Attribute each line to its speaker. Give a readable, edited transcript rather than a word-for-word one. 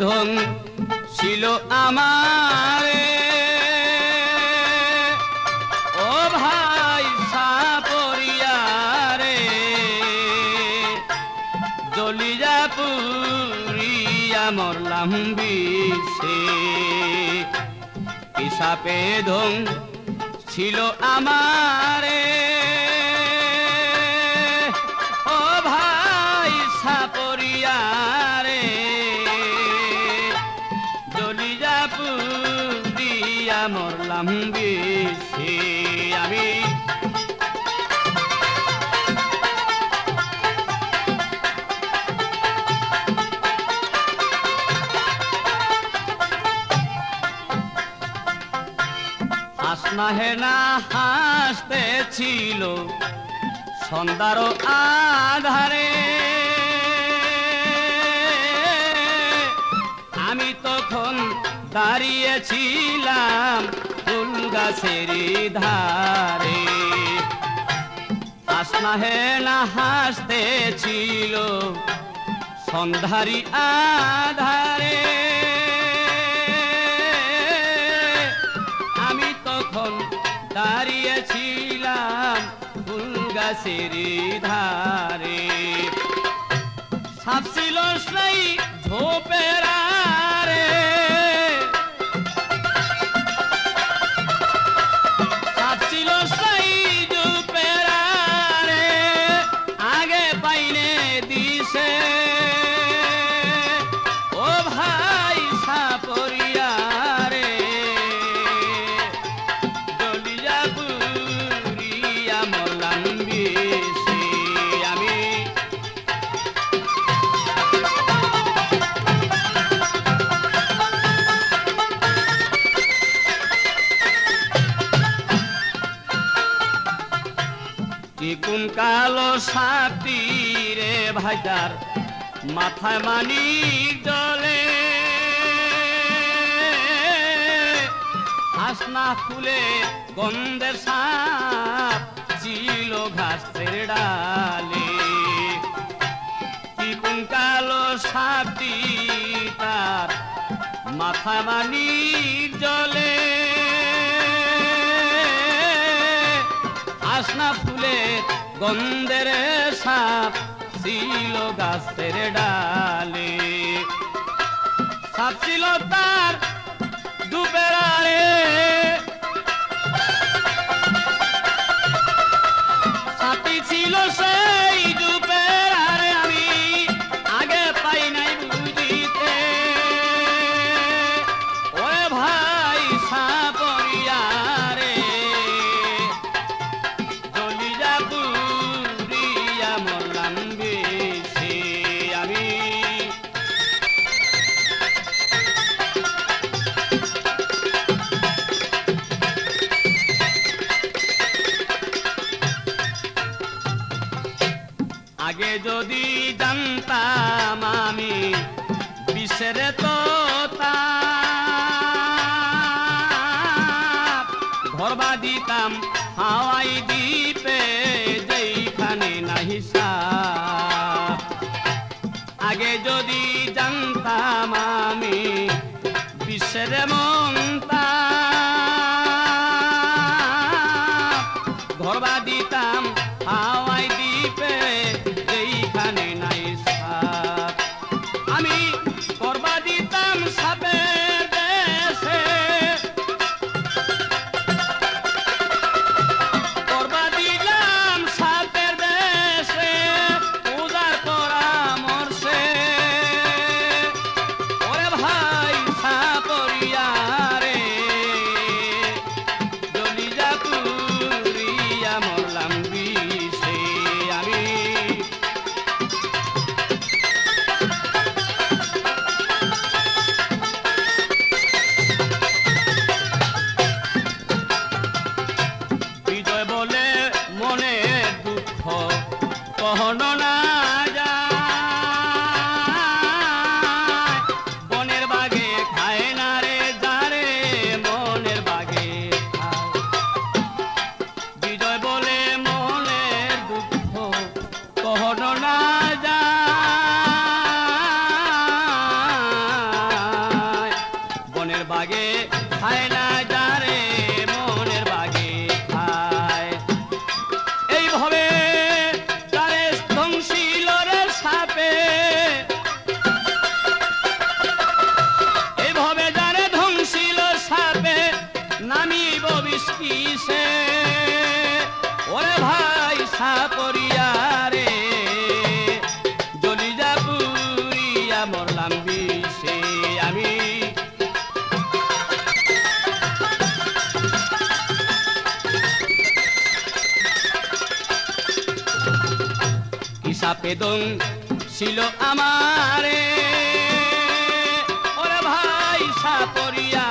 Speaker 1: ধন ছিল আমারে ও ভাই সাপরিয়ারে জলিয়া পুরিয়া মরলাম বিষে সাপে ধন ছিল আমারে ও ভাই সাপরিয়ারে জলিয়া পুরিয়া মরলাম বিষে আমি হাসনা হেনা হাসতেছিল সন্ধ্যার আধারে আমি তখন দাঁড়িয়েছিলাম ফুল গাছের ধারে হাসনা হেনা হাসতেছিল সন্ধ্যারি আধারে দাঁড়িয়েছিলাম ফুল গাছের ধারে সাপ ছিল সেই ঝোপের আরে সাপ ছিল সেই ঝোপের আরে আগে পাইনে দিছে ও ভাই সাপরিয়ারে কোন কালো সাপটি রে ভাইটার মাথায় মানিক জলে হাসনা ফুলে গন্ধের সাপ ছিল ঘাসের ডালে কোন কালো সাপটি তার মাথায় মানিক জলে হাসনা ফুলের গন্ধের সাপ ছিল গাছের ডালে সাপ ছিল তার দুপের আড়ে সাপটি ছিল সেই দুপের আড়ে আমি আগে পাই নাই বুঝিতে ওরে ভাই সাপরিয়ারে আগে যদি জানতাম আমি বিষের তো ঘরবা দিতাম হাওয়াই দ্বীপে যেখানে নাহি সাপ আগে যদি জানতাম আমি বিষের মনতা ঘরবা দিতাম হাওয়াই দ্বীপে যেখানে নাই সাপ আমি করবা দিতাম সাপের দেশে করবা দিলাম সাপের দেশে পূজার পরামর্শে ওরে ভাই সাপরিয়ারে জলিয়া পুরিয়া মরলাম বিষে খায় না যারে মনের বাগে খায় এইভাবে তারে ধ্বংসিল রে সাপে এইভাবে যারে ধ্বংসিল সাপে নামিব বিস্কিসে ওরে ভাই সাপরিয়া রে জলিজা পুরিয়া মরলাম বিষে আমি কি সাপে ছিল আমারে ওরে ভাই সাপরিয়া